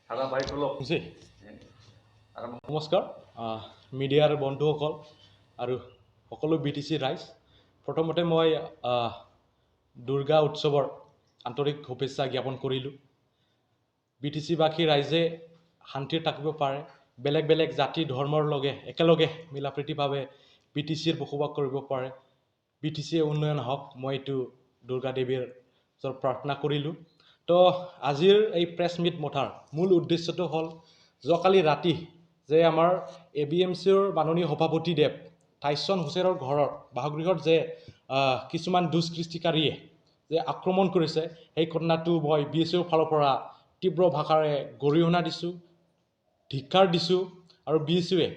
নমস্কাৰ মিডিয়াৰ বন্ধুসকল আৰু সকলো BTC ৰাইজ প্ৰথমতে মই দুৰ্গা উৎসৱৰ আন্তৰিক শুভেচ্ছা জ্ঞাপন কৰিলোঁ BTC বাসী ৰাইজে শান্তিৰে থাকিব পাৰে বেলেগ বেলেগ জাতি ধৰ্মৰ লগে একেলগে মিলাপ্ৰীতিভাৱে BTCৰ বসবাস কৰিব পাৰে BTC উন্নয়ন হওক মই এইটো দুৰ্গা দেৱীৰ ওচৰত প্ৰাৰ্থনা কৰিলোঁ তো আজিৰ এই প্ৰেছ মিট মতাৰ মূল উদ্দেশ্যটো হ'ল যোৱাকালি ৰাতি যে আমাৰ Abmsuৰ মাননীয় সভাপতিদেৱ টাইছন হুছেইনৰ ঘৰৰ বাসগৃহত যে কিছুমান দুষ্কৃতিকাৰীয়ে যে আক্ৰমণ কৰিছে সেই ঘটনাটো মই BSUৰ ফালৰ পৰা তীব্ৰ ভাষাৰে গৰিহণা দিছোঁ ধিক্কাৰ দিছোঁ আৰু BSUৱে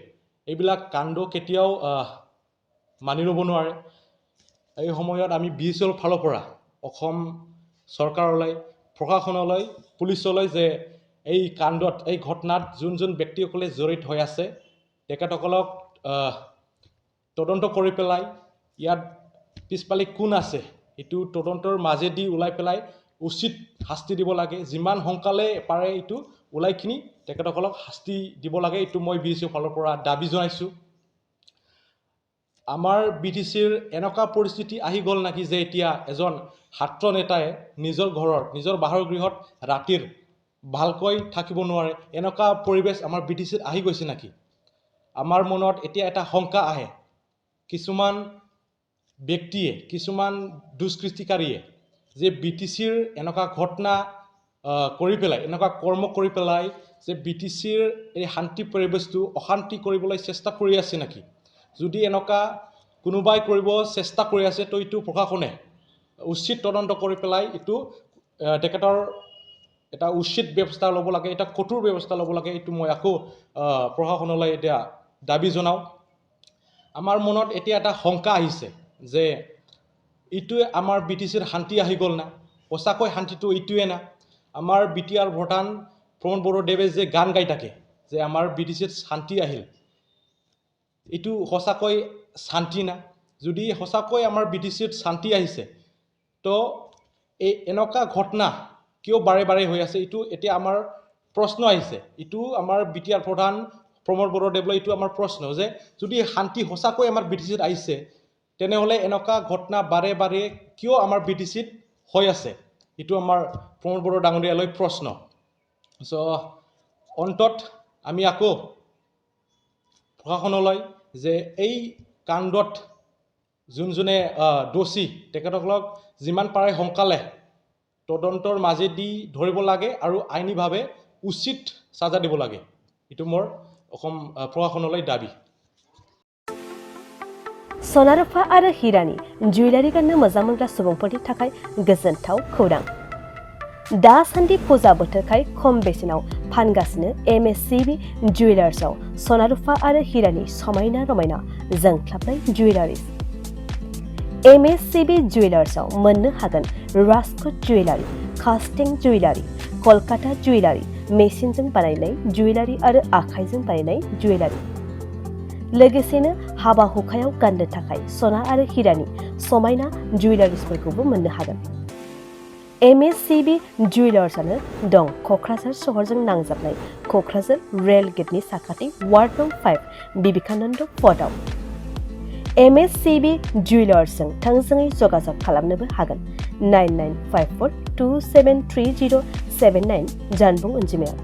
এইবিলাক কাণ্ড কেতিয়াও মানি ল'ব নোৱাৰে এই সময়ত আমি BSUৰ ফালৰ পৰা অসম চৰকাৰলৈ প্ৰশাসনলৈ পুলিচলৈ যে এই কাণ্ডত এই ঘটনাত যোন ব্যক্তিসকলে জড়িত হৈ আছে তেখেতসকলক তদন্ত কৰি পেলাই ইয়াত পিছফালে কোন আছে এইটো তদন্তৰ মাজেদি ওলাই পেলাই উচিত শাস্তি দিব লাগে যিমান সোনকালে পাৰে এইটো ওলাইখিনি তেখেতসকলক শাস্তি দিব লাগে এইটো মই BSUৰ ফালৰ পৰা দাবী জনাইছোঁ আমাৰ BTCৰ এনেকুৱা পৰিস্থিতি আহি গ'ল নাকি যে এতিয়া এজন ছাত্ৰ নেতাই নিজৰ ঘৰৰ নিজৰ বাসগৃহত ৰাতিৰ ভালকৈ থাকিব নোৱাৰে এনেকুৱা পৰিবেশ আমাৰ BTCত আহি গৈছে নাকি আমাৰ মনত এতিয়া এটা শংকা আহে কিছুমান ব্যক্তিয়ে কিছুমান দুষ্কৃতিকাৰীয়ে যে BTCৰ এনেকুৱা ঘটনা কৰি পেলাই এনেকুৱা কৰ্ম কৰি পেলাই যে BTCৰ এই শান্তি পৰিবেশটো অশান্তি কৰিবলৈ চেষ্টা কৰি আছে নাকি যদি এনেকুৱা কোনোবাই কৰিব চেষ্টা কৰি আছে তো এইটো প্ৰশাসনে উচিত তদন্ত কৰি পেলাই এইটো তেখেতৰ এটা উচিত ব্যৱস্থা ল'ব লাগে এটা কঠোৰ ব্যৱস্থা ল'ব লাগে এইটো মই আকৌ প্ৰশাসনলৈ এতিয়া দাবী জনাওঁ আমাৰ মনত এতিয়া এটা শংকা আহিছে যে এইটোৱে আমাৰ BTCৰ শান্তি আহি গ'ল না সঁচাকৈ শান্তিটো এইটোৱে না আমাৰ BTR প্ৰধান প্ৰমোদ বড়োদেৱে যে গান গাই থাকে যে আমাৰ BTCত শান্তি আহিল এইটো সঁচাকৈ শান্তি না যদি সঁচাকৈ আমাৰ BTCত শান্তি আহিছে তো এই এনেকুৱা ঘটনা কিয় বাৰে বাৰে হৈ আছে এইটো এতিয়া আমাৰ প্ৰশ্ন আহিছে এইটো আমাৰ BTR প্ৰধান প্ৰমোদ বড়োদেৱলৈ এইটো আমাৰ প্ৰশ্ন যে যদি শান্তি সঁচাকৈ আমাৰ BTCত আহিছে তেনেহ'লে এনেকুৱা ঘটনা বাৰে বাৰে কিয় আমাৰ BTCত হৈ আছে এইটো আমাৰ প্ৰমোদ বড়ো ডাঙৰীয়ালৈ প্ৰশ্ন অন্তত আমি আকৌ প্ৰশাসনলৈ যে এই কাণ্ডত যোনজনে দোষী তেখেতসকলক যিমান পাৰে সোনকালে তদন্তৰ মাজেদি ধৰিব লাগে আৰু আইনীভাৱে উচিত সাজা দিব লাগে এইটো মোৰ অসম প্ৰশাসনলৈ দাবী सनारुफा आरो हिरानि जुवेलारि गाननो मोजां मोनग्रा सुबुंफोरनि थाखाय गोजोनथाव खौरां दासान्दि फुजा बोथोरखाय खम बेसेनाव फानगासिनो MSCB जुवेलार्सआव सनारुफा आरो हिरानि समायना रमायना जोंख्लाबनाय जुवेलारिज MSCB जुवेलार्सआव मोननो हागोन Rajkot jewellery कास्टिं jewellery Kolkata jewellery मेसिनजों बानायनाय जुवेलारि आरो आखाइजों बानायनाय जुवेलारि लोगोसेनो हाबा हुखायाव गाननो थाखाय सना आरो हिरानि समायना जुवेलारिसफोरखौबो मोननो हागोन MSCB जुवेलार्सआनो दं क'क्राझार सहरजों नांजाबनाय क'क्राझार रेल गेटनि साखाथि वार्ड नं 5 बिबेकानन्द फर्टआव MSCB जुवेलार्सजों थोंजोङै जगाजग खालामनोबो हागोन 9954273079 जानबुं अनजिमायाव